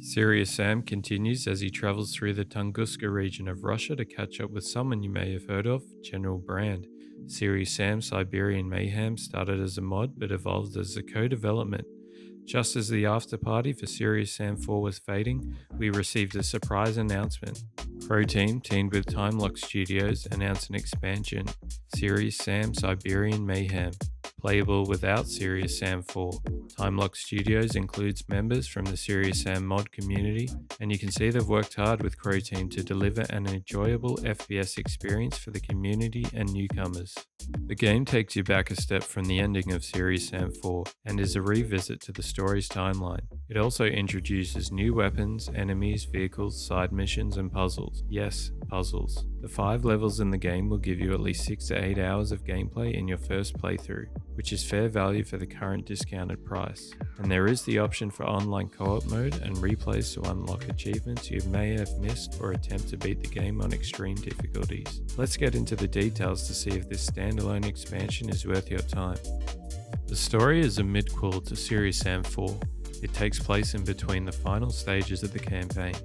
Serious Sam continues as he travels through the Tunguska region of Russia to catch up with someone you may have heard of, General Brand. Serious Sam Siberian Mayhem started as a mod but evolved as a co-development. Just as the after party for Serious Sam 4 was fading, we received a surprise announcement. Crow Team, teamed with Time Lock Studios, announced an expansion, Serious Sam Siberian Mayhem, playable without Serious Sam 4. Time Lock Studios includes members from the Serious Sam mod community, and you can see they've worked hard with Crow Team to deliver an enjoyable FPS experience for the community and newcomers. The game takes you back a step from the ending of Serious Sam 4 and is a revisit to the story's timeline. It also introduces new weapons, enemies, vehicles, side missions, and puzzles. Yes, puzzles. The 5 levels in the game will give you at least 6 to 8 hours of gameplay in your first playthrough, which is fair value for the current discounted price. And there is the option for online co-op mode and replays to unlock achievements you may have missed or attempt to beat the game on extreme difficulties. Let's get into the details to see if this standalone expansion is worth your time. The story is a midquel to Serious Sam 4. It takes place in between the final stages of the campaign.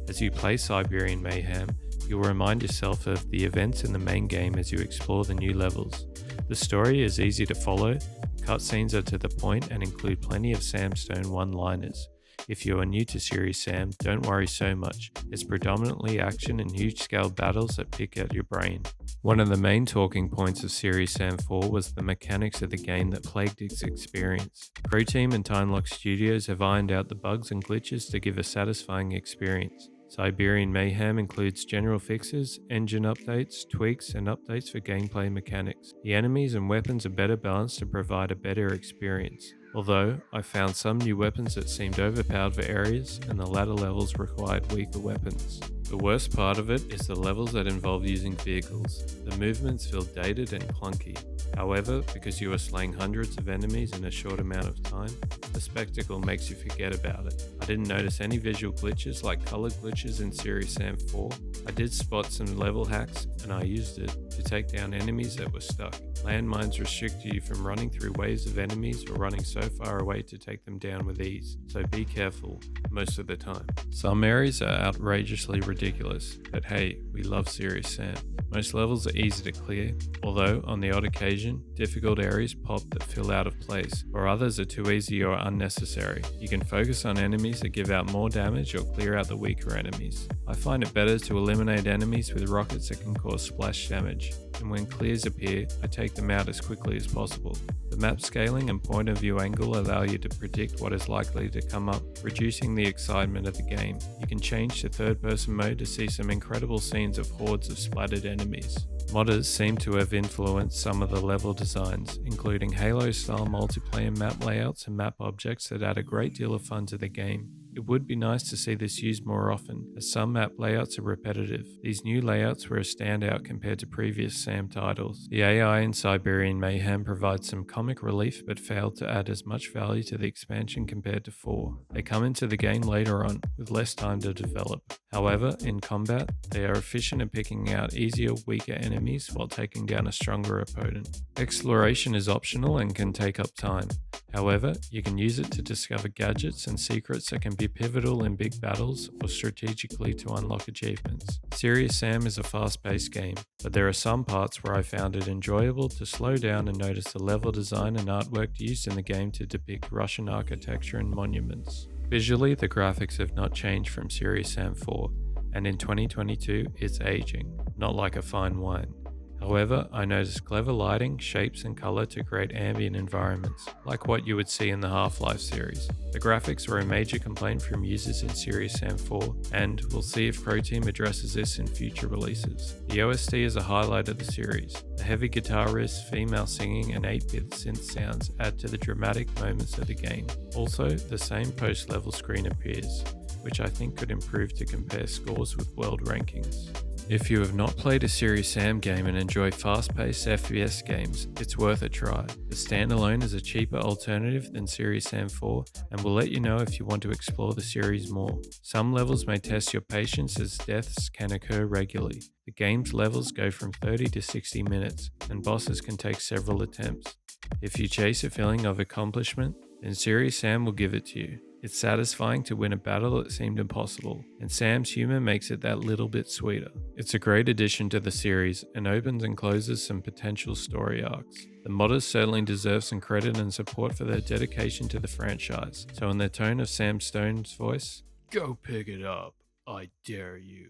As you play Siberian Mayhem, you'll remind yourself of the events in the main game as you explore the new levels. The story is easy to follow, cutscenes are to the point and include plenty of Samstone one-liners. If you are new to Serious Sam, don't worry so much. It's predominantly action and huge-scale battles that pick at your brain. One of the main talking points of Serious Sam 4 was the mechanics of the game that plagued its experience. Crow Team and Time Lock Studios have ironed out the bugs and glitches to give a satisfying experience. Siberian Mayhem includes general fixes, engine updates, tweaks, and updates for gameplay mechanics. The enemies and weapons are better balanced to provide a better experience. Although, I found some new weapons that seemed overpowered for areas, and the latter levels required weaker weapons. The worst part of it is the levels that involve using vehicles. The movements feel dated and clunky. However, because you are slaying hundreds of enemies in a short amount of time, the spectacle makes you forget about it. I didn't notice any visual glitches like color glitches in Serious Sam 4. I did spot some level hacks, and I used it to take down enemies that were stuck. Landmines restrict you from running through waves of enemies or running so far away to take them down with ease, so be careful most of the time. Some areas are outrageously ridiculous, but hey, we love Serious Sam. Most levels are easy to clear, although on the odd occasion, difficult areas pop that feel out of place, or others are too easy or unnecessary. You can focus on enemies that give out more damage or clear out the weaker enemies. I find it better to eliminate enemies with rockets that can cause splash damage, and when clears appear, I take them out as quickly as possible. The map scaling and point of view angle allow you to predict what is likely to come up, reducing the excitement of the game. You can change to third person mode to see some incredible scenes of hordes of splattered enemies. Modders seem to have influenced some of the level designs, including Halo-style multiplayer map layouts and map objects that add a great deal of fun to the game. It would be nice to see this used more often, as some map layouts are repetitive. These new layouts were a standout compared to previous Sam titles. The AI in Siberian Mayhem provides some comic relief but failed to add as much value to the expansion compared to 4. They come into the game later on, with less time to develop. However, in combat, they are efficient at picking out easier, weaker enemies while taking down a stronger opponent. Exploration is optional and can take up time. However, you can use it to discover gadgets and secrets that can be pivotal in big battles or strategically to unlock achievements. Serious Sam is a fast-paced game, but there are some parts where I found it enjoyable to slow down and notice the level design and artwork used in the game to depict Russian architecture and monuments. Visually, the graphics have not changed from Serious Sam 4, and in 2022, it's aging, not like a fine wine. However, I noticed clever lighting, shapes and color to create ambient environments, like what you would see in the Half-Life series. The graphics were a major complaint from users in Serious Sam 4, and we'll see if Crow Team addresses this in future releases. The OST is a highlight of the series. The heavy guitar riffs, female singing and 8-bit synth sounds add to the dramatic moments of the game. Also, the same post-level screen appears, which I think could improve to compare scores with world rankings. If you have not played a Serious Sam game and enjoy fast-paced FPS games, it's worth a try. The standalone is a cheaper alternative than Serious Sam 4 and will let you know if you want to explore the series more. Some levels may test your patience as deaths can occur regularly. The game's levels go from 30 to 60 minutes and bosses can take several attempts. If you chase a feeling of accomplishment, then Serious Sam will give it to you. It's satisfying to win a battle that seemed impossible, and Sam's humor makes it that little bit sweeter. It's a great addition to the series and opens and closes some potential story arcs. The modders certainly deserve some credit and support for their dedication to the franchise. So in the tone of Sam Stone's voice, go pick it up, I dare you.